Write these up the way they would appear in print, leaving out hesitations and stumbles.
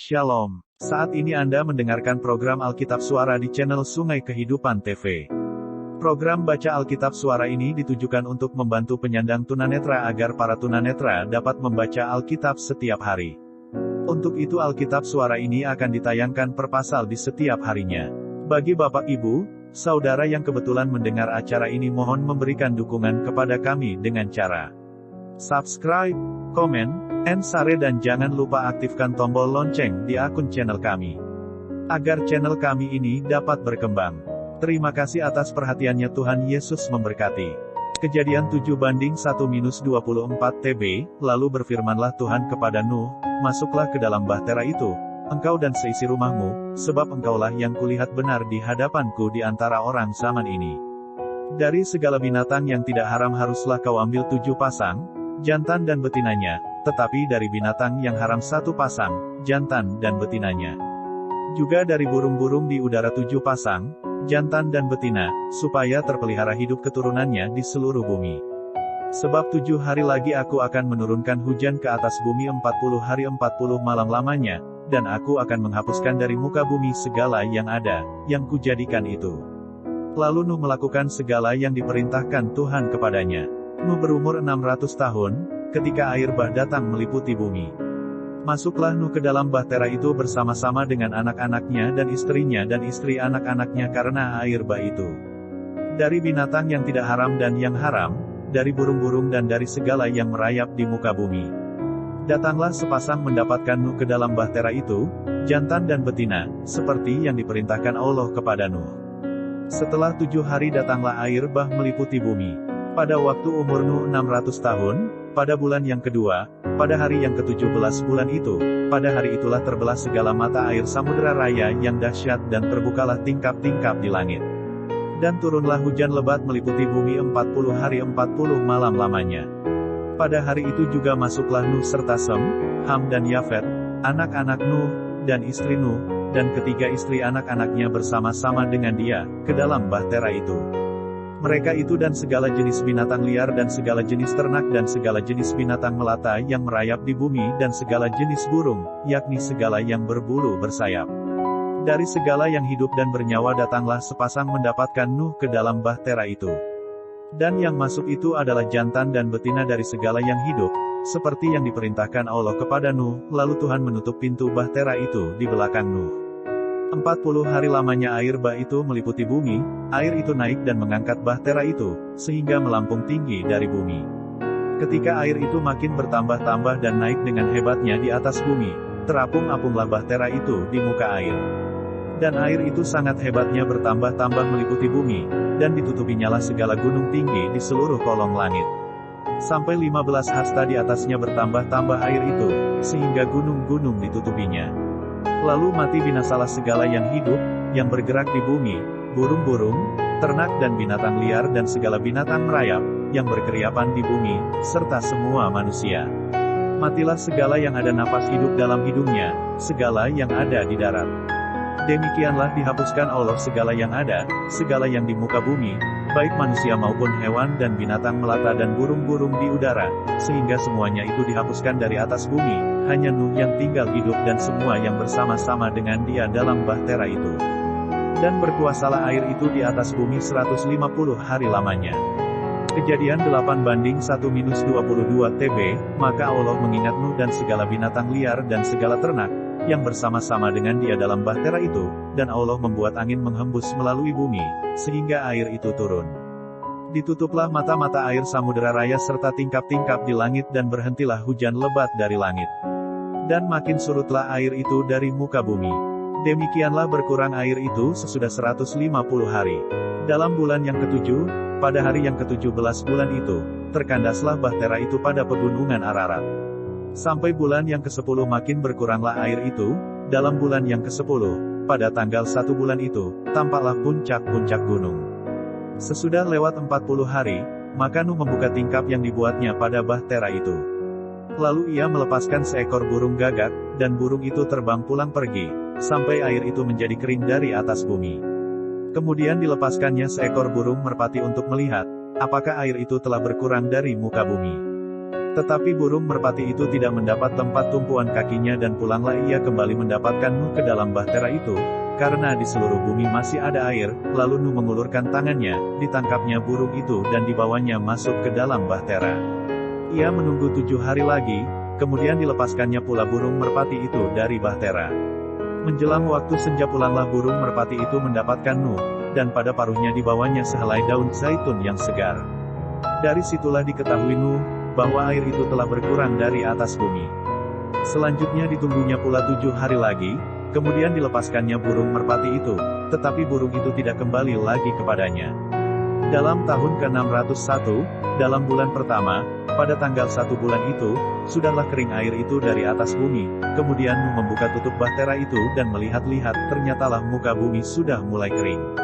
Shalom. Saat ini Anda mendengarkan program Alkitab Suara di channel Sungai Kehidupan TV. Program Baca Alkitab Suara ini ditujukan untuk membantu penyandang tunanetra agar para tunanetra dapat membaca Alkitab setiap hari. Untuk itu Alkitab Suara ini akan ditayangkan per pasal di setiap harinya. Bagi Bapak Ibu, Saudara yang kebetulan mendengar acara ini mohon memberikan dukungan kepada kami dengan cara subscribe, komen, and share dan jangan lupa aktifkan tombol lonceng di akun channel kami. Agar channel kami ini dapat berkembang. Terima kasih atas perhatiannya, Tuhan Yesus memberkati. Kejadian 7:1-24 TB, lalu berfirmanlah Tuhan kepada Nuh, masuklah ke dalam bahtera itu, engkau dan seisi rumahmu, sebab engkaulah yang kulihat benar di hadapanku di antara orang zaman ini. Dari segala binatang yang tidak haram haruslah kau ambil 7 pasang, jantan dan betinanya, tetapi dari binatang yang haram 1 pasang, jantan dan betinanya. Juga dari burung-burung di udara 7 pasang, jantan dan betina, supaya terpelihara hidup keturunannya di seluruh bumi. Sebab 7 hari lagi aku akan menurunkan hujan ke atas bumi 40 hari 40 malam lamanya, dan aku akan menghapuskan dari muka bumi segala yang ada, yang kujadikan itu. Lalu Nuh melakukan segala yang diperintahkan Tuhan kepadanya. Nuh berumur 600 tahun, ketika air bah datang meliputi bumi. Masuklah Nuh ke dalam bahtera itu bersama-sama dengan anak-anaknya dan istrinya dan istri anak-anaknya karena air bah itu. Dari binatang yang tidak haram dan yang haram, dari burung-burung dan dari segala yang merayap di muka bumi. Datanglah sepasang mendapatkan Nuh ke dalam bahtera itu, jantan dan betina, seperti yang diperintahkan Allah kepada Nuh. Setelah 7 hari datanglah air bah meliputi bumi. Pada waktu umur Nuh 600 tahun, pada bulan yang kedua, pada hari yang ke-17 bulan itu, pada hari itulah terbelah segala mata air samudera raya yang dahsyat dan terbukalah tingkap-tingkap di langit. Dan turunlah hujan lebat meliputi bumi 40 hari 40 malam lamanya. Pada hari itu juga masuklah Nuh serta Sem, Ham dan Yafet, anak-anak Nuh, dan istri Nuh, dan ketiga istri anak-anaknya bersama-sama dengan dia, ke dalam bahtera itu. Mereka itu dan segala jenis binatang liar dan segala jenis ternak dan segala jenis binatang melata yang merayap di bumi dan segala jenis burung, yakni segala yang berbulu bersayap. Dari segala yang hidup dan bernyawa datanglah sepasang mendapatkan Nuh ke dalam bahtera itu. Dan yang masuk itu adalah jantan dan betina dari segala yang hidup, seperti yang diperintahkan Allah kepada Nuh, lalu Tuhan menutup pintu bahtera itu di belakang Nuh. 40 hari lamanya air bah itu meliputi bumi, air itu naik dan mengangkat bahtera itu, sehingga melampung tinggi dari bumi. Ketika air itu makin bertambah-tambah dan naik dengan hebatnya di atas bumi, terapung-apunglah bahtera itu di muka air. Dan air itu sangat hebatnya bertambah-tambah meliputi bumi, dan ditutupinya segala gunung tinggi di seluruh kolong langit. Sampai 15 hasta di atasnya bertambah-tambah air itu, sehingga gunung-gunung ditutupinya. Lalu mati binasalah segala yang hidup, yang bergerak di bumi, burung-burung, ternak dan binatang liar dan segala binatang merayap, yang berkeriapan di bumi, serta semua manusia. Matilah segala yang ada napas hidup dalam hidungnya, segala yang ada di darat. Demikianlah dihapuskan Allah segala yang ada, segala yang di muka bumi, baik manusia maupun hewan dan binatang melata dan burung-burung di udara, sehingga semuanya itu dihapuskan dari atas bumi, hanya Nuh yang tinggal hidup dan semua yang bersama-sama dengan dia dalam bahtera itu. Dan berkuasalah air itu di atas bumi 150 hari lamanya. Kejadian 8:1-22 TB, maka Allah mengingat Nuh dan segala binatang liar dan segala ternak, yang bersama-sama dengan dia dalam bahtera itu, dan Allah membuat angin menghembus melalui bumi, sehingga air itu turun. Ditutuplah mata-mata air samudera raya serta tingkap-tingkap di langit dan berhentilah hujan lebat dari langit. Dan makin surutlah air itu dari muka bumi. Demikianlah berkurang air itu sesudah 150 hari. Dalam bulan yang ke-7, pada hari yang ke-17 bulan itu, terkandaslah bahtera itu pada pegunungan Ararat. Sampai bulan yang ke-10 makin berkuranglah air itu, dalam bulan yang ke-10, pada tanggal 1 bulan itu, tampaklah puncak-puncak gunung. Sesudah lewat 40 hari, maka Nuh membuka tingkap yang dibuatnya pada bahtera itu. Lalu ia melepaskan seekor burung gagak, dan burung itu terbang pulang pergi, sampai air itu menjadi kering dari atas bumi. Kemudian dilepaskannya seekor burung merpati untuk melihat, apakah air itu telah berkurang dari muka bumi. Tetapi burung merpati itu tidak mendapat tempat tumpuan kakinya dan pulanglah ia kembali mendapatkan Nuh ke dalam bahtera itu, karena di seluruh bumi masih ada air. Lalu Nuh mengulurkan tangannya, ditangkapnya burung itu dan dibawanya masuk ke dalam bahtera. Ia menunggu 7 hari lagi, kemudian dilepaskannya pula burung merpati itu dari bahtera. Menjelang waktu senja pulanglah burung merpati itu mendapatkan Nuh, dan pada paruhnya dibawanya sehelai daun zaitun yang segar. Dari situlah diketahui Nuh, bahwa air itu telah berkurang dari atas bumi. Selanjutnya ditunggunya pula 7 hari lagi, kemudian dilepaskannya burung merpati itu, tetapi burung itu tidak kembali lagi kepadanya. Dalam tahun ke-601, dalam bulan pertama, pada tanggal 1 bulan itu, sudahlah kering air itu dari atas bumi. Kemudian Nuh membuka tutup bahtera itu dan melihat-lihat, ternyatalah muka bumi sudah mulai kering.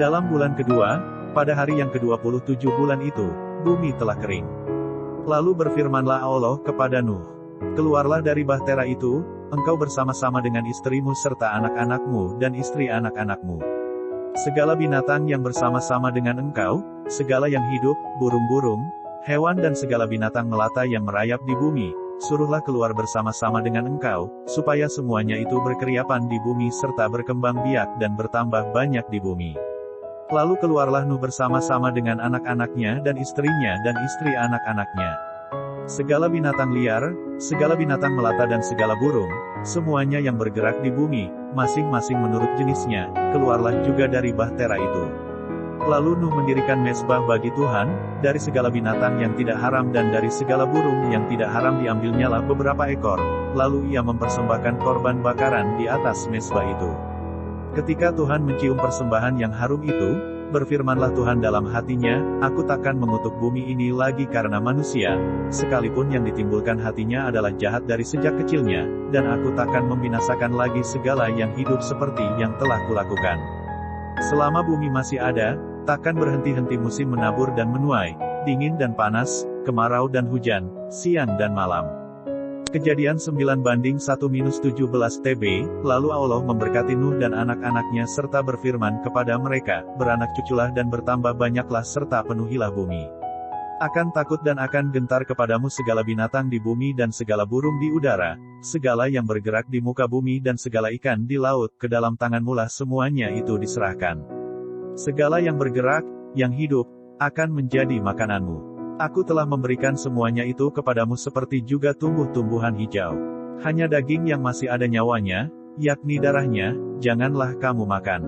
Dalam bulan kedua, pada hari yang ke-27 bulan itu, bumi telah kering. Lalu berfirmanlah Allah kepada Nuh, "Keluarlah dari bahtera itu, engkau bersama-sama dengan istrimu serta anak-anakmu dan istri anak-anakmu. Segala binatang yang bersama-sama dengan engkau, segala yang hidup, burung-burung, hewan dan segala binatang melata yang merayap di bumi, suruhlah keluar bersama-sama dengan engkau, supaya semuanya itu berkeriapan di bumi serta berkembang biak dan bertambah banyak di bumi." Lalu keluarlah Nuh bersama-sama dengan anak-anaknya dan istrinya dan istri anak-anaknya. Segala binatang liar, segala binatang melata dan segala burung, semuanya yang bergerak di bumi, masing-masing menurut jenisnya, keluarlah juga dari bahtera itu. Lalu Nuh mendirikan mezbah bagi Tuhan, dari segala binatang yang tidak haram dan dari segala burung yang tidak haram diambilnyalah beberapa ekor, lalu ia mempersembahkan korban bakaran di atas mezbah itu. Ketika Tuhan mencium persembahan yang harum itu, berfirmanlah Tuhan dalam hatinya, "Aku takkan mengutuk bumi ini lagi karena manusia, sekalipun yang ditimbulkan hatinya adalah jahat dari sejak kecilnya, dan aku takkan membinasakan lagi segala yang hidup seperti yang telah kulakukan. Selama bumi masih ada, takkan berhenti-henti musim menabur dan menuai, dingin dan panas, kemarau dan hujan, siang dan malam." Kejadian 9:1-17 TB, lalu Allah memberkati Nuh dan anak-anaknya serta berfirman kepada mereka, "Beranak cuculah dan bertambah banyaklah serta penuhilah bumi. Akan takut dan akan gentar kepadamu segala binatang di bumi dan segala burung di udara, segala yang bergerak di muka bumi dan segala ikan di laut, ke dalam tanganmulah semuanya itu diserahkan. Segala yang bergerak, yang hidup, akan menjadi makananmu. Aku telah memberikan semuanya itu kepadamu seperti juga tumbuh-tumbuhan hijau. Hanya daging yang masih ada nyawanya, yakni darahnya, janganlah kamu makan.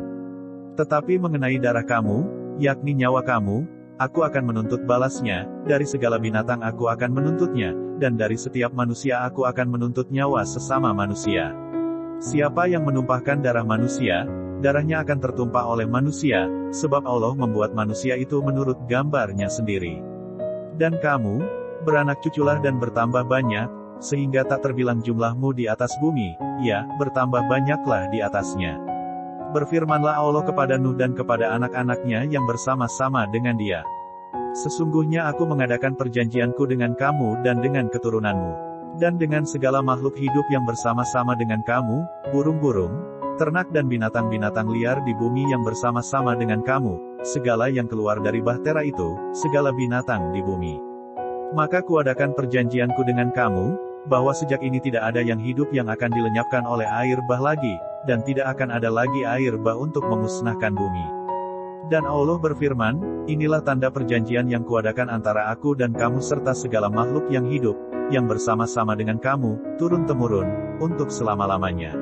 Tetapi mengenai darah kamu, yakni nyawa kamu, aku akan menuntut balasnya, dari segala binatang aku akan menuntutnya, dan dari setiap manusia aku akan menuntut nyawa sesama manusia. Siapa yang menumpahkan darah manusia, darahnya akan tertumpah oleh manusia, sebab Allah membuat manusia itu menurut gambarnya sendiri. Dan kamu, beranak cuculah dan bertambah banyak, sehingga tak terbilang jumlahmu di atas bumi, ya, bertambah banyaklah di atasnya. Berfirmanlah Allah kepada Nuh dan kepada anak-anaknya yang bersama-sama dengan dia. Sesungguhnya aku mengadakan perjanjianku dengan kamu dan dengan keturunanmu, dan dengan segala makhluk hidup yang bersama-sama dengan kamu, burung-burung, ternak dan binatang-binatang liar di bumi yang bersama-sama dengan kamu, segala yang keluar dari bahtera itu, segala binatang di bumi. Maka kuadakan perjanjianku dengan kamu, bahwa sejak ini tidak ada yang hidup yang akan dilenyapkan oleh air bah lagi, dan tidak akan ada lagi air bah untuk memusnahkan bumi. Dan Allah berfirman, "Inilah tanda perjanjian yang kuadakan antara aku dan kamu serta segala makhluk yang hidup, yang bersama-sama dengan kamu, turun-temurun, untuk selama-lamanya.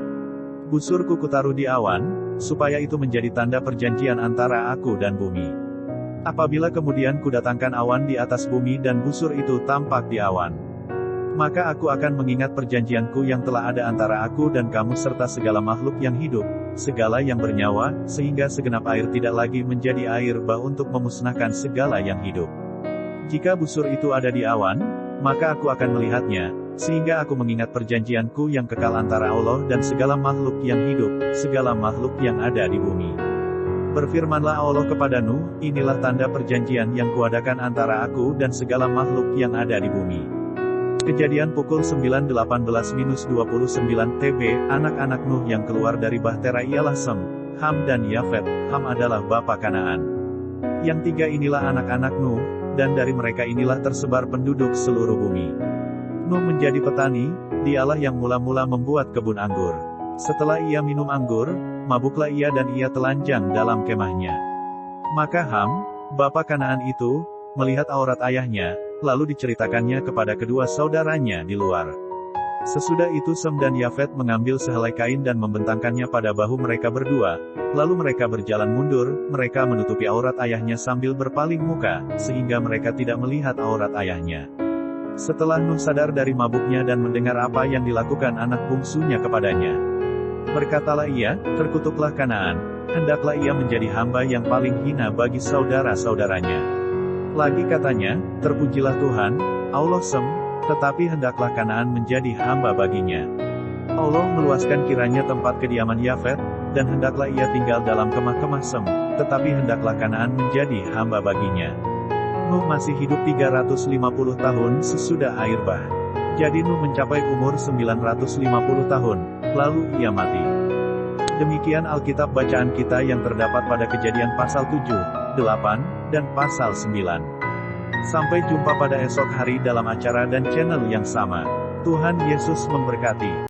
Busurku kutaruh di awan, supaya itu menjadi tanda perjanjian antara aku dan bumi. Apabila kemudian kudatangkan awan di atas bumi dan busur itu tampak di awan, maka aku akan mengingat perjanjianku yang telah ada antara aku dan kamu serta segala makhluk yang hidup, segala yang bernyawa, sehingga segenap air tidak lagi menjadi air bah untuk memusnahkan segala yang hidup. Jika busur itu ada di awan, maka aku akan melihatnya, sehingga aku mengingat perjanjianku yang kekal antara Allah dan segala makhluk yang hidup, segala makhluk yang ada di bumi." Berfirmanlah Allah kepada Nuh, "Inilah tanda perjanjian yang kuadakan antara aku dan segala makhluk yang ada di bumi." Kejadian pukul 9:18-29 TB, anak-anak Nuh yang keluar dari bahtera ialah Sem, Ham dan Yafet. Ham adalah bapa Kanaan. Yang tiga inilah anak-anak Nuh, dan dari mereka inilah tersebar penduduk seluruh bumi. Nuh menjadi petani, dialah yang mula-mula membuat kebun anggur. Setelah ia minum anggur, mabuklah ia dan ia telanjang dalam kemahnya. Maka Ham, bapa Kanaan itu, melihat aurat ayahnya, lalu diceritakannya kepada kedua saudaranya di luar. Sesudah itu Sem dan Yafet mengambil sehelai kain dan membentangkannya pada bahu mereka berdua, lalu mereka berjalan mundur, mereka menutupi aurat ayahnya sambil berpaling muka, sehingga mereka tidak melihat aurat ayahnya. Setelah Nuh sadar dari mabuknya dan mendengar apa yang dilakukan anak bungsunya kepadanya, berkatalah ia, terkutuklah Kanaan, hendaklah ia menjadi hamba yang paling hina bagi saudara-saudaranya. Lagi katanya, terpujilah Tuhan, Allah Sem, tetapi hendaklah Kanaan menjadi hamba baginya. Allah meluaskan kiranya tempat kediaman Yafet, dan hendaklah ia tinggal dalam kemah-kemah Sem, tetapi hendaklah Kanaan menjadi hamba baginya. Nuh masih hidup 350 tahun sesudah air bah. Jadi Nuh mencapai umur 950 tahun, lalu ia mati. Demikian Alkitab bacaan kita yang terdapat pada Kejadian pasal 7, 8, dan pasal 9. Sampai jumpa pada esok hari dalam acara dan channel yang sama. Tuhan Yesus memberkati.